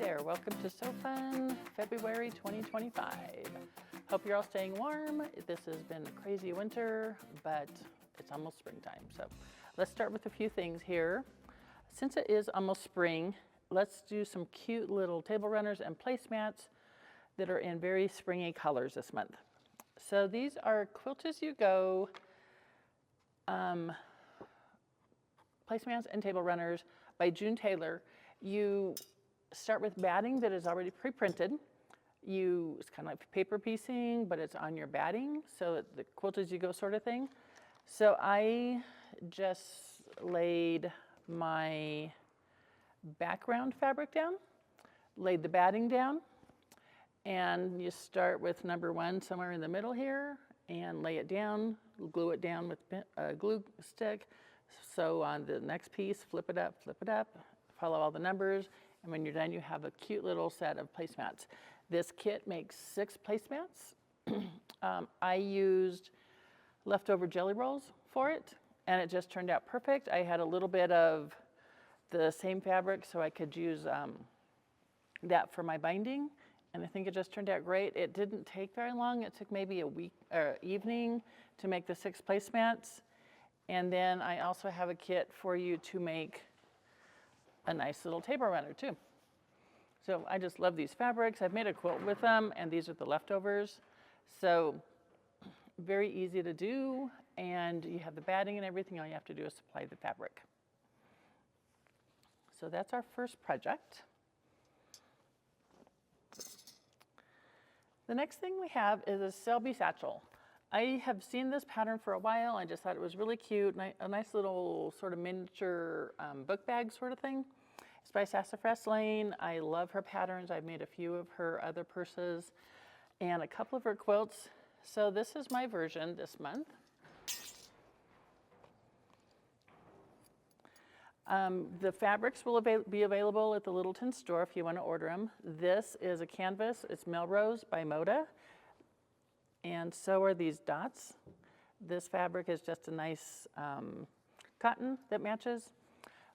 there, welcome to So Fun February 2025. Hope you're all staying warm. This has been a crazy winter, but it's almost springtime. So let's start with a few things here. Since it is almost spring, let's do some cute little table runners and placemats that are in very springy colors this month. So these are Quilt As You Go placemats and table runners by June Taylor. You start with batting that is already pre-printed. It's kind of like paper piecing, but it's on your batting, so the quilt as you go sort of thing. So I just laid my background fabric down, laid the batting down, and you start with number 1 somewhere in the middle here and lay it down, glue it down with a glue stick. So on the next piece, flip it up, follow all the numbers, and when you're done, you have a cute little set of placemats. This kit makes 6 placemats. I used leftover jelly rolls for it, and it just turned out perfect. I had a little bit of the same fabric, so I could use that for my binding, and I think it just turned out great. It didn't take very long. It took maybe a week or evening to make the 6 placemats. And then I also have a kit for you to make a nice little table runner too. So I just love these fabrics. I've made a quilt with them, and these are the leftovers. So very easy to do, and you have the batting and everything. All you have to do is supply the fabric. So that's our first project. The next thing we have is a Selby satchel. I have seen this pattern for a while. I just thought it was really cute, a nice little sort of miniature book bag sort of thing. It's by Sassafras Lane. I love her patterns. I've made a few of her other purses and a couple of her quilts. So this is my version this month. The fabrics will be available at the Littleton store if you want to order them. This is a canvas. It's Melrose by Moda. And so are these dots. This fabric is just a nice cotton that matches.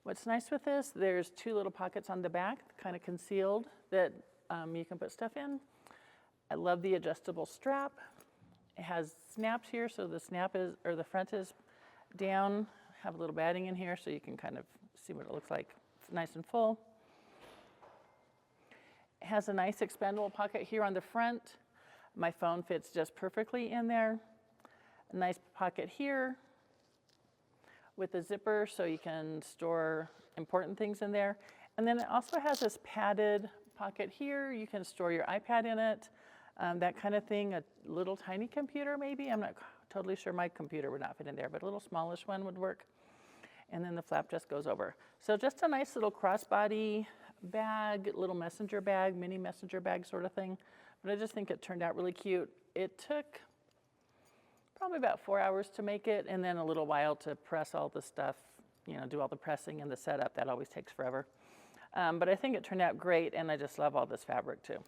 What's nice with this, there's 2 little pockets on the back, kind of concealed, that you can put stuff in. I love the adjustable strap. It has snaps here, so the the front is down. Have a little batting in here so you can kind of see what it looks like. It's nice and full. It has a nice expandable pocket here on the front. My phone fits just perfectly in there. A nice pocket here with a zipper so you can store important things in there. And then it also has this padded pocket here. You can store your iPad in it, that kind of thing. A little tiny computer maybe. I'm not totally sure my computer would not fit in there, but a little smallish one would work. And then the flap just goes over. So just a nice little crossbody bag, little messenger bag, mini messenger bag sort of thing. But I just think it turned out really cute. It took probably about 4 hours to make it, and then a little while to press all the stuff, do all the pressing and the setup. That always takes forever. But I think it turned out great, and I just love all this fabric too.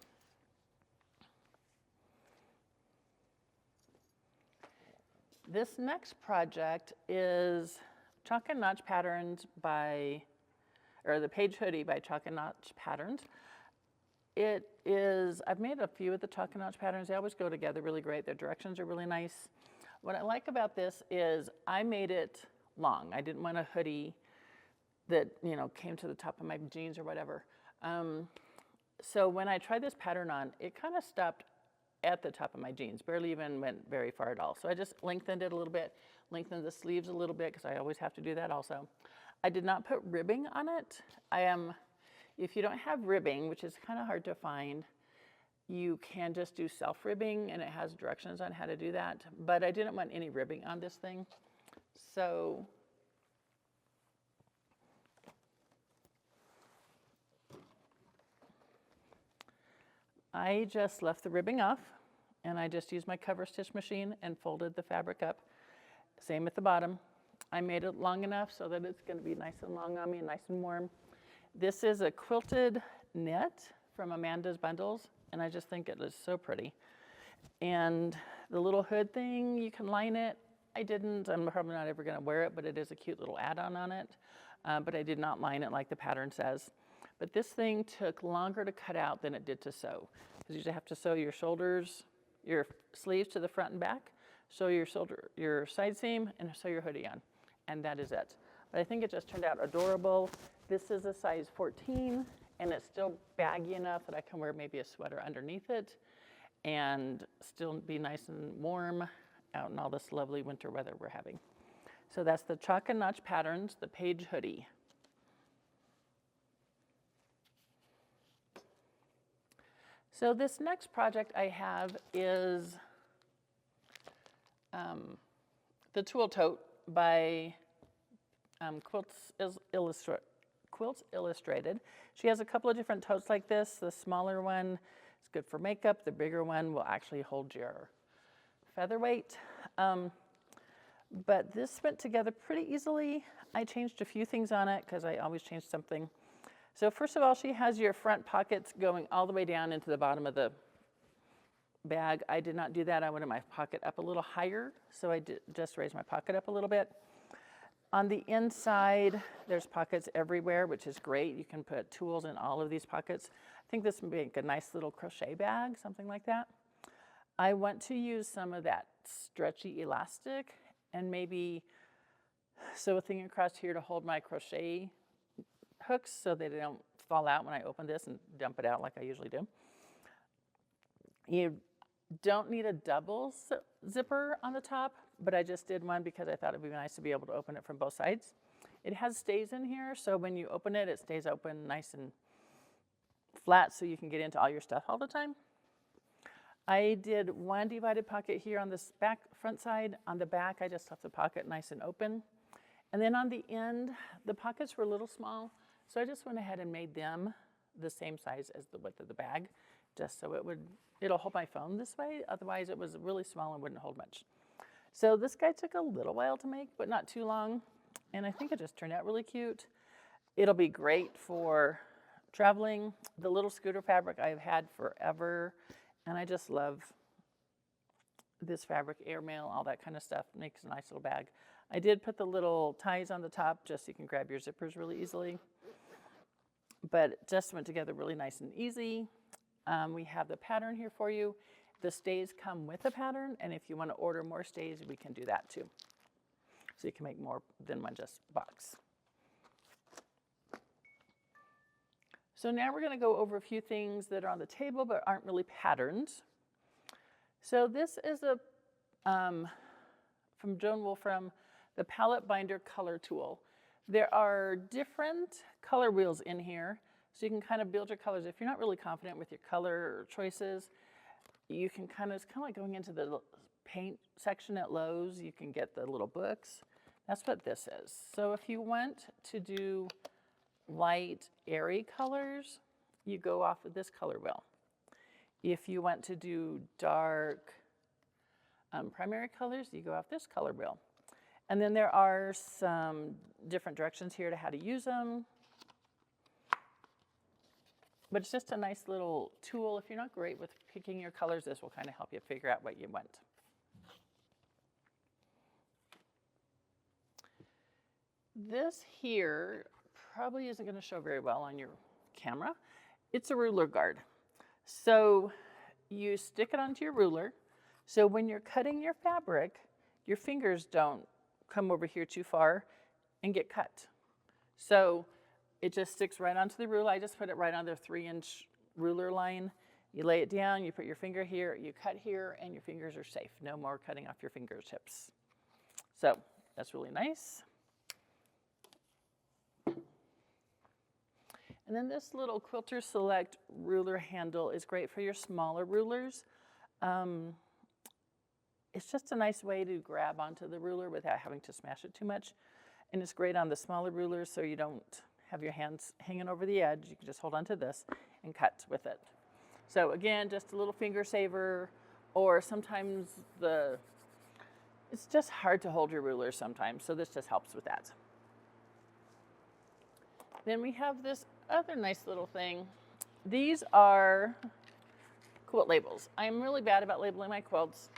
This next project is Chalk and Notch Patterns the Page Hoodie by Chalk and Notch Patterns. I've made a few of the Chalk and Notch patterns. They always go together really great. Their directions are really nice. What I like about this is I made it long. I didn't want a hoodie that, came to the top of my jeans or whatever. So when I tried this pattern on, it kind of stopped at the top of my jeans, barely even went very far at all. So I just lengthened it a little bit, lengthened the sleeves a little bit, because I always have to do that also. I did not put ribbing on it. If you don't have ribbing, which is kind of hard to find, you can just do self-ribbing, and it has directions on how to do that. But I didn't want any ribbing on this thing. So I just left the ribbing off, and I just used my cover stitch machine and folded the fabric up. Same at the bottom. I made it long enough so that it's going to be nice and long on me, nice and warm. This is a quilted knit from Amanda's Bundles, and I just think it is so pretty. And the little hood thing, you can line it. I didn't. I'm probably not ever going to wear it, but it is a cute little add-on on it. But I did not line it like the pattern says. But this thing took longer to cut out than it did to sew, because you just have to sew your shoulders, your sleeves to the front and back, sew your side seam, and sew your hoodie on, and that is it. But I think it just turned out adorable. This is a size 14, and it's still baggy enough that I can wear maybe a sweater underneath it and still be nice and warm out in all this lovely winter weather we're having. So that's the Chalk and Notch Patterns, the Page Hoodie. So this next project I have is the Tool Tote by Quilts Illustrated. She has a couple of different totes like this. The smaller one is good for makeup. The bigger one will actually hold your featherweight. But this went together pretty easily. I changed a few things on it because I always change something. So first of all, she has your front pockets going all the way down into the bottom of the bag. I did not do that. I wanted my pocket up a little higher, so I just raised my pocket up a little bit. On the inside, there's pockets everywhere, which is great. You can put tools in all of these pockets. I think this would make a nice little crochet bag, something like that. I want to use some of that stretchy elastic and maybe sew a thing across here to hold my crochet hooks so they don't fall out when I open this and dump it out like I usually do. You don't need a double zipper on the top, but I just did one because I thought it would be nice to be able to open it from both sides. It has stays in here, so when you open it, it stays open nice and flat so you can get into all your stuff all the time. I did one divided pocket here on this front side. On the back, I just left the pocket nice and open. And then on the end, the pockets were a little small, so I just went ahead and made them the same size as the width of the bag, just so it'll hold my phone this way. Otherwise, it was really small and wouldn't hold much. So this guy took a little while to make, but not too long. And I think it just turned out really cute. It'll be great for traveling. The little scooter fabric I've had forever, and I just love this fabric, airmail, all that kind of stuff. Makes a nice little bag. I did put the little ties on the top just so you can grab your zippers really easily. But it just went together really nice and easy. We have the pattern here for you. The stays come with a pattern, and if you want to order more stays, we can do that too. So you can make more than one just box. So now we're going to go over a few things that are on the table but aren't really patterns. So this is from Joan Wolfram, the Palette Binder Color Tool. There are different color wheels in here, so you can kind of build your colors. If you're not really confident with your color choices, you can it's kind of like going into the paint section at Lowe's. You can get the little books. That's what this is. So if you want to do light, airy colors, you go off of this color wheel. If you want to do dark, primary colors, you go off this color wheel. And then there are some different directions here to how to use them. But it's just a nice little tool. If you're not great with picking your colors, this will kind of help you figure out what you want. This here probably isn't going to show very well on your camera. It's a ruler guard. So you stick it onto your ruler. So when you're cutting your fabric, your fingers don't come over here too far and get cut. So it just sticks right onto the ruler. I just put it right on the 3-inch ruler line. You lay it down, you put your finger here, you cut here, and your fingers are safe. No more cutting off your fingertips. So that's really nice. And then this little Quilter Select ruler handle is great for your smaller rulers. It's just a nice way to grab onto the ruler without having to smash it too much. And it's great on the smaller rulers so you don't have your hands hanging over the edge. You can just hold onto this and cut with it. So again, just a little finger saver, or sometimes it's just hard to hold your ruler sometimes, so this just helps with that. Then we have this other nice little thing. These are quilt labels. I'm really bad about labeling my quilts,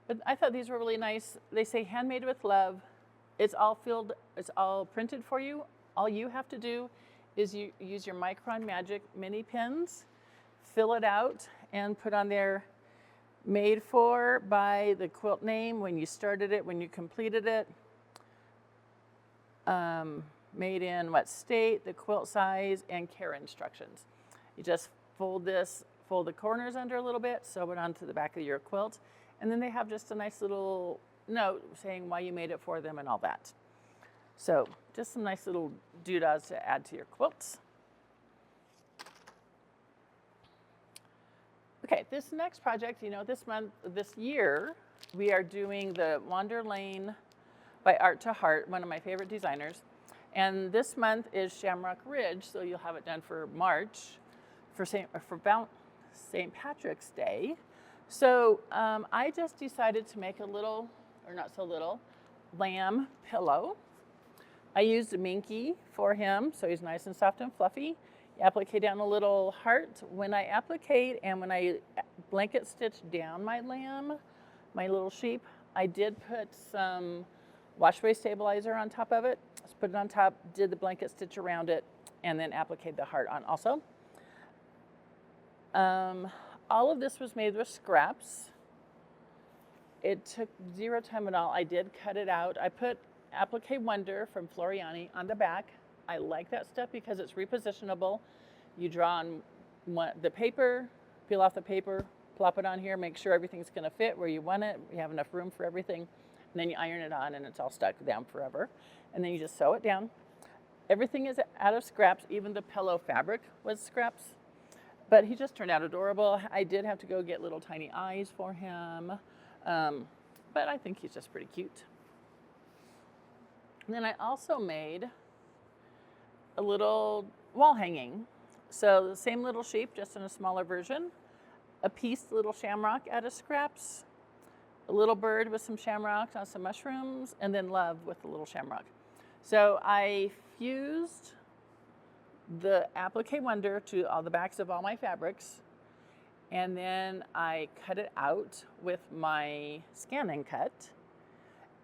but I thought these were really nice. They say handmade with love. It's all printed for you. All you have to do is you use your Micron Magic mini pins, fill it out, and put on there made for by the quilt name, when you started it, when you completed it, made in what state, the quilt size, and care instructions. You just fold the corners under a little bit, sew it onto the back of your quilt, and then they have just a nice little note saying why you made it for them and all that. So just some nice little doodads to add to your quilts. Okay, this next project, this year, we are doing the Wander Lane by Art to Heart, one of my favorite designers. And this month is Shamrock Ridge, so you'll have it done for March, for St. Patrick's Day. So I just decided to make a little, or not so little, lamb pillow. I used a minky for him, so he's nice and soft and fluffy. You applique down a little heart. When I applique and when I blanket stitch down my lamb, my little sheep, I did put some washaway stabilizer on top of it. Just put it on top, did the blanket stitch around it, and then appliqued the heart on also. All of this was made with scraps. It took zero time at all. I did cut it out. I put Applique Wonder from Floriani on the back. I like that stuff because it's repositionable. You draw on the paper, peel off the paper, plop it on here, make sure everything's going to fit where you want it. You have enough room for everything. And then you iron it on and it's all stuck down forever. And then you just sew it down. Everything is out of scraps. Even the pillow fabric was scraps. But he just turned out adorable. I did have to go get little tiny eyes for him. But I think he's just pretty cute. And then I also made a little wall hanging. So the same little sheep, just in a smaller version. A pieced little shamrock out of scraps. A little bird with some shamrocks on some mushrooms. And then love with a little shamrock. So I fused the Applique Wonder to all the backs of all my fabrics. And then I cut it out with my Scan and Cut.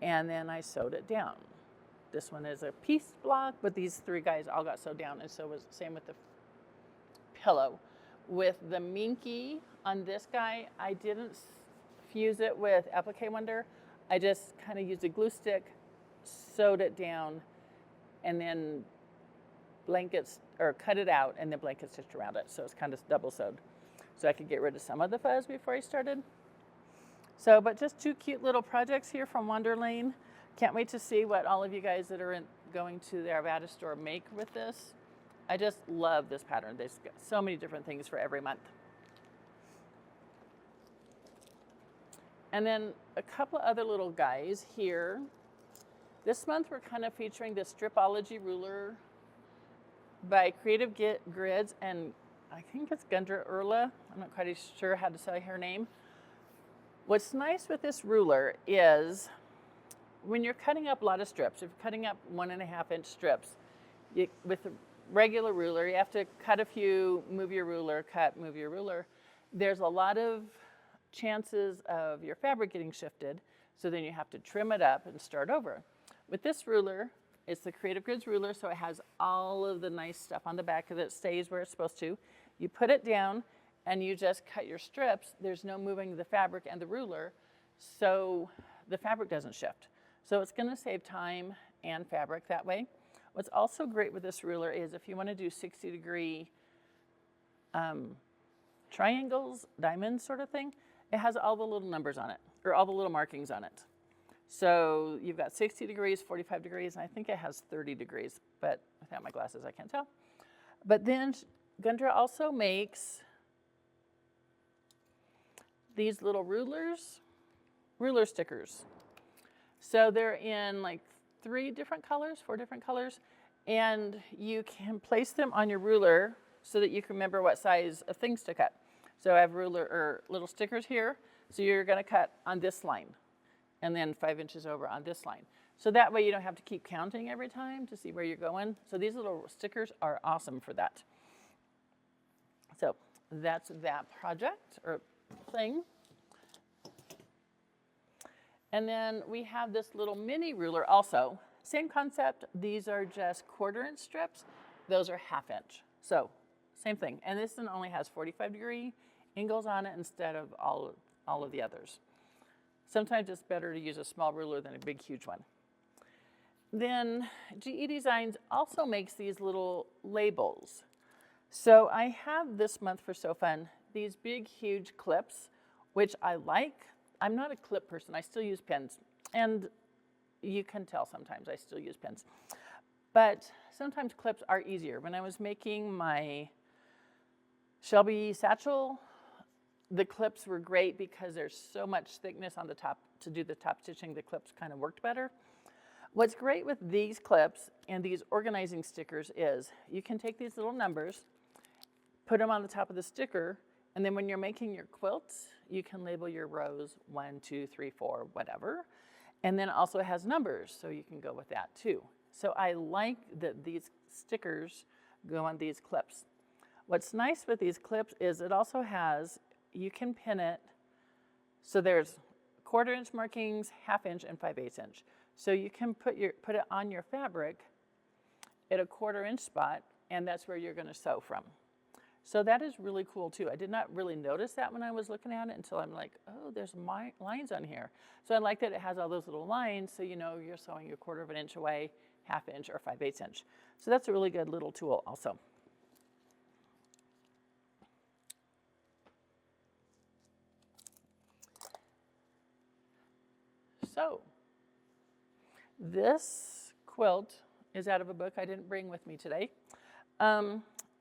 And then I sewed it down. This one is a piece block, but these three guys all got sewed down, and so was the same with the pillow. With the minky on this guy, I didn't fuse it with Applique Wonder. I just kind of used a glue stick, sewed it down, and then cut it out, and then blanket stitched around it. So it's kind of double sewed. So I could get rid of some of the fuzz before I started. So, but just two cute little projects here from Wander Lane. Can't wait to see what all of you guys that are going to the Arvada store make with this. I just love this pattern. There's got so many different things for every month. And then a couple of other little guys here. This month we're kind of featuring the Stripology ruler by Creative Grids, and I think it's Gundra Urla. I'm not quite sure how to say her name. What's nice with this ruler is when you're cutting up a lot of strips, if you're cutting up 1.5-inch strips, with a regular ruler, you have to cut a few, move your ruler, cut, move your ruler. There's a lot of chances of your fabric getting shifted, so then you have to trim it up and start over. With this ruler, it's the Creative Grids ruler, so it has all of the nice stuff on the back of it, stays where it's supposed to. You put it down and you just cut your strips. There's no moving the fabric and the ruler, so the fabric doesn't shift. So it's going to save time and fabric that way. What's also great with this ruler is if you want to do 60-degree triangles, diamonds sort of thing, it has all the little numbers on it, or all the little markings on it. So you've got 60 degrees, 45 degrees, and I think it has 30 degrees, but without my glasses I can't tell. But then Gundra also makes these little ruler stickers. So they're in like 4 different colors, and you can place them on your ruler so that you can remember what size of things to cut. So I have little stickers here, so you're going to cut on this line, and then 5 inches over on this line. So that way you don't have to keep counting every time to see where you're going. So these little stickers are awesome for that. So that's that project or thing. And then we have this little mini ruler also. Same concept. These are just 1/4-inch strips. Those are 1/2 inch. So same thing. And this one only has 45-degree angles on it instead of all of the others. Sometimes it's better to use a small ruler than a big, huge one. Then GE Designs also makes these little labels. So I have this month for So Fun these big, huge clips, which I like. I'm not a clip person. I still use pens. And you can tell sometimes I still use pens. But sometimes clips are easier. When I was making my Shelby satchel, the clips were great because there's so much thickness on the top to do the top stitching. The clips kind of worked better. What's great with these clips and these organizing stickers is you can take these little numbers, put them on the top of the sticker, and then when you're making your quilts, you can label your rows 1, 2, 3, 4, whatever. And then also it has numbers, so you can go with that too. So I like that these stickers go on these clips. What's nice with these clips is it also has, you can pin it, so there's 1/4 inch markings, 1/2 inch, and 5/8 inch. So you can put it on your fabric at a 1/4 inch spot, and that's where you're going to sew from. So that is really cool too. I did not really notice that when I was looking at it until I'm like, oh, there's lines on here. So I like that it has all those little lines, so you know you're sewing a 1/4 inch away, 1/2 inch, or 5/8 inch. So that's a really good little tool also. So this quilt is out of a book I didn't bring with me today.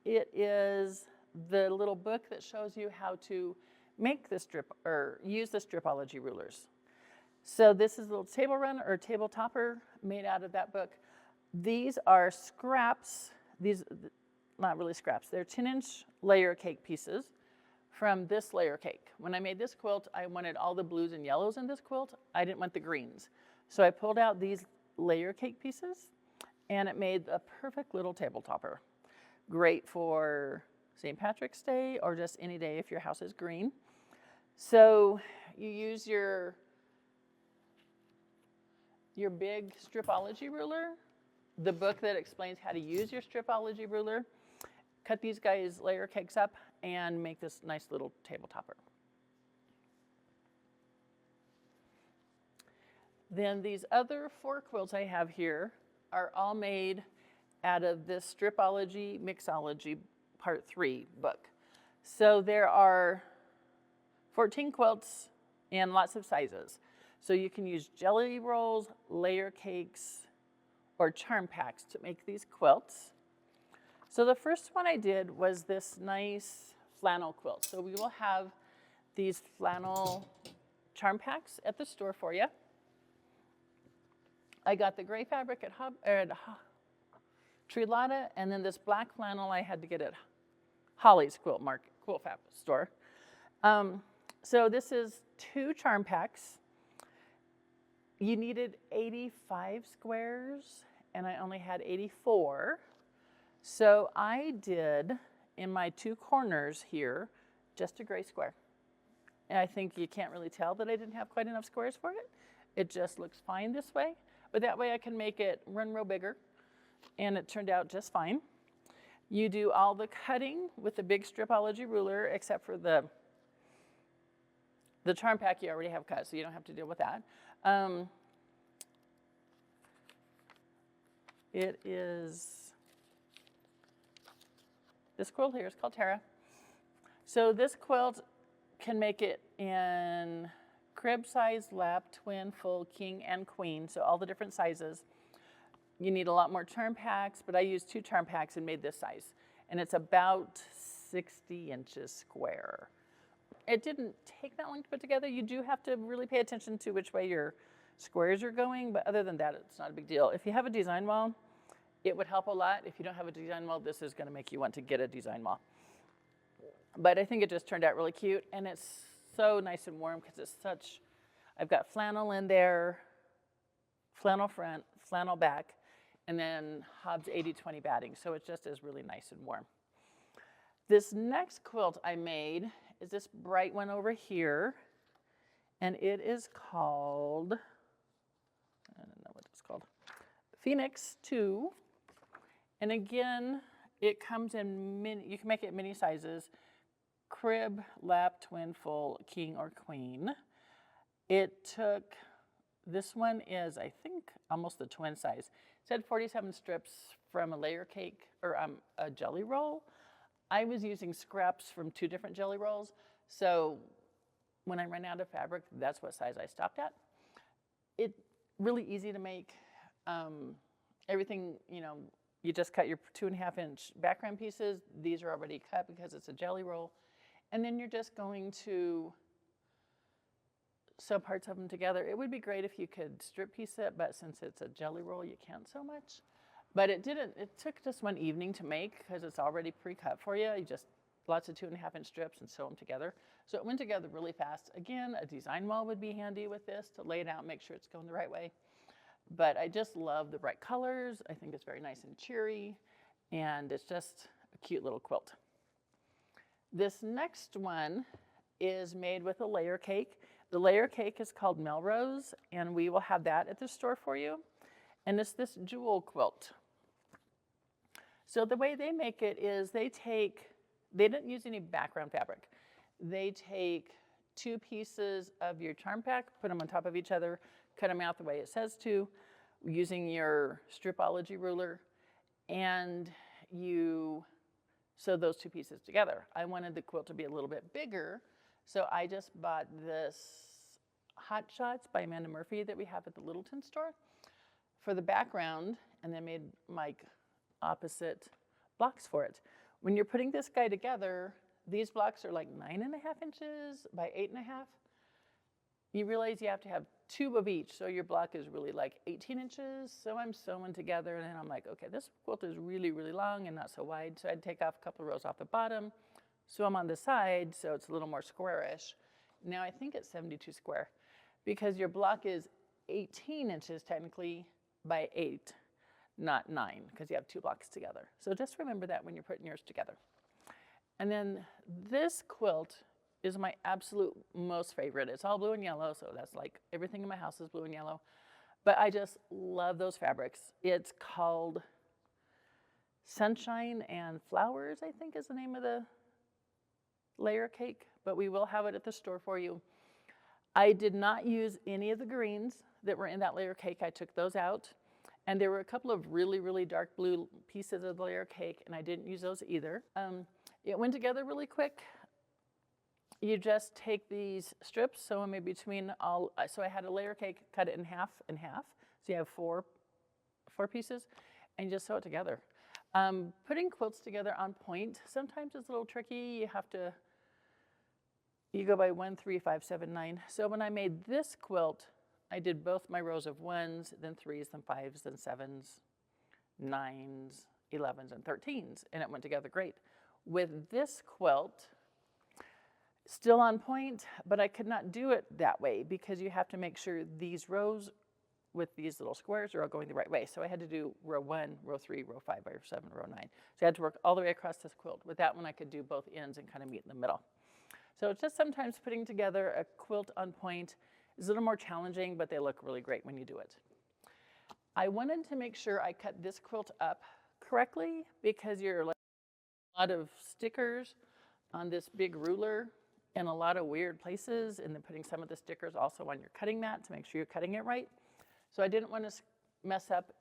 It is the little book that shows you how to make the strip or use the stripology rulers. So this is a little table runner or table topper made out of that book. These are scraps. These, not really scraps, they're 10-inch layer cake pieces from this layer cake. When I made this quilt, I wanted all the blues and yellows in this quilt. I didn't want the greens. So I pulled out these layer cake pieces, and it made a perfect little table topper. Great for St. Patrick's Day or just any day if your house is green. So you use your big stripology ruler, the book that explains how to use your stripology ruler, cut these guys layer cakes up, and make this nice little table topper. Then these other 4 quilts I have here are all made out of this Stripology Mixology Part 3 book. So there are 14 quilts and lots of sizes. So you can use jelly rolls, layer cakes, or charm packs to make these quilts. So the first one I did was this nice flannel quilt. So we will have these flannel charm packs at the store for you. I got the gray fabric at Trilata, and then this black flannel I had to get at Holly's quilt fab store. So this is 2 charm packs. You needed 85 squares, and I only had 84. So I did, in my 2 corners here, just a gray square. And I think you can't really tell that I didn't have quite enough squares for it. It just looks fine this way. But that way I can make it run real bigger, and it turned out just fine. You do all the cutting with the big stripology ruler, except for the charm pack you already have cut, so you don't have to deal with that. It is, this quilt here is called Tara. So this quilt can make it in crib size, lap, twin, full, king, and queen, so all the different sizes. You need a lot more charm packs, but I used 2 charm packs and made this size. And it's about 60 inches square. It didn't take that long to put together. You do have to really pay attention to which way your squares are going, but other than that, it's not a big deal. If you have a design wall, it would help a lot. If you don't have a design wall, this is gonna make you want to get a design wall. But I think it just turned out really cute, and it's so nice and warm because it's such, I've got flannel in there, flannel front, flannel back, and then Hobbs 80/20 batting, so it just is really nice and warm. This next quilt I made is this bright one over here, and it is called, I don't know what it's called, Phoenix 2. And again, It comes in mini, you can make it mini sizes, crib, lap, twin, full, king, or queen. It took, this one is, I think, almost the twin size. It said 47 strips from a layer cake, or a jelly roll. I was using scraps from 2 different jelly rolls, so when I ran out of fabric, that's what size I stopped at. It's really easy to make. Everything, you just cut your 2.5-inch background pieces. These are already cut because it's a jelly roll. And then you're just going to sew parts of them together. It would be great if you could strip piece it, but since it's a jelly roll, you can't so much. But it took just one evening to make because it's already pre-cut for you. You just, lots of 2.5-inch strips and sew them together. So it went together really fast. Again, a design wall would be handy with this to lay it out, make sure it's going the right way. But I just love the bright colors. I think it's very nice and cheery, and it's just a cute little quilt. This next one is made with a layer cake. The layer cake is called Melrose, and we will have that at the store for you. And it's this jewel quilt. So the way they make it is they didn't use any background fabric. They take 2 pieces of your charm pack, put them on top of each other, cut them out the way it says to, using your stripology ruler, and you sew those 2 pieces together. I wanted the quilt to be a little bit bigger, so I just bought this Hot Shots by Amanda Murphy that we have at the Littleton store for the background, and then made like opposite blocks for it. When you're putting this guy together, these blocks are like 9.5 inches by 8.5. You realize you have to have 2 of each, so your block is really like 18 inches. So I'm sewing together, and then I'm like, okay, this quilt is really, really long and not so wide. So I'd take off a couple of rows off the bottom, sew them on the side, so it's a little more squarish. Now I think it's 72 square, because your block is 18 inches technically by 8, not 9, because you have 2 blocks together. So just remember that when you're putting yours together. And then this quilt is my absolute most favorite. It's all blue and yellow, so that's like everything in my house is blue and yellow. But I just love those fabrics. It's called Sunshine and Flowers, I think is the name of the layer cake, but we will have it at the store for you. I did not use any of the greens that were in that layer cake. I took those out. And there were a couple of really, really dark blue pieces of the layer cake, and I didn't use those either. It went together really quick. You just take these strips, sew them in between all, so I had a layer cake, cut it in half and half. So you have four pieces, and you just sew it together. Putting quilts together on point sometimes is a little tricky. You go by 1, 3, 5, 7, 9. So when I made this quilt, I did both my rows of 1s, then 3s, then 5s, then 7s, 9s, 11s, and 13s, and it went together great. With this quilt, still on point, but I could not do it that way because you have to make sure these rows with these little squares are all going the right way. So I had to do row 1, row 3, row 5, row 7, row 9. So I had to work all the way across this quilt. With that one, I could do both ends and kind of meet in the middle. So it's just sometimes putting together a quilt on point is a little more challenging, but they look really great when you do it. I wanted to make sure I cut this quilt up correctly because you're like a lot of stickers on this big ruler in a lot of weird places, and then putting some of the stickers also on your cutting mat to make sure you're cutting it right. So I didn't want to mess up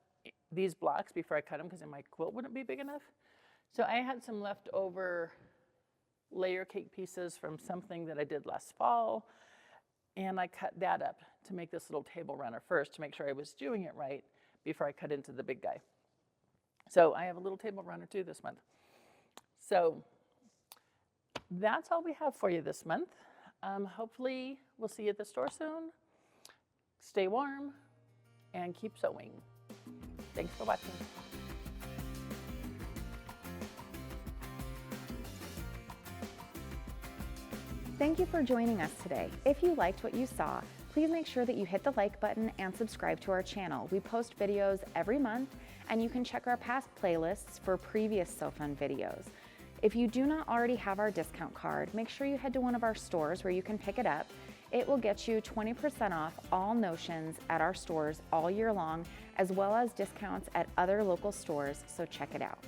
these blocks before I cut them because then my quilt wouldn't be big enough. So I had some leftover layer cake pieces from something that I did last fall, and I cut that up to make this little table runner first to make sure I was doing it right before I cut into the big guy. So I have a little table runner too this month. So that's all we have for you this month. Hopefully we'll see you at the store soon. Stay warm and keep sewing. Thanks for watching. Thank you for joining us today. If you liked what you saw, please make sure that you hit the like button and subscribe to our channel. We post videos every month, and you can check our past playlists for previous Sew Fun videos. If you do not already have our discount card, make sure you head to one of our stores where you can pick it up. It will get you 20% off all notions at our stores all year long, as well as discounts at other local stores, so check it out.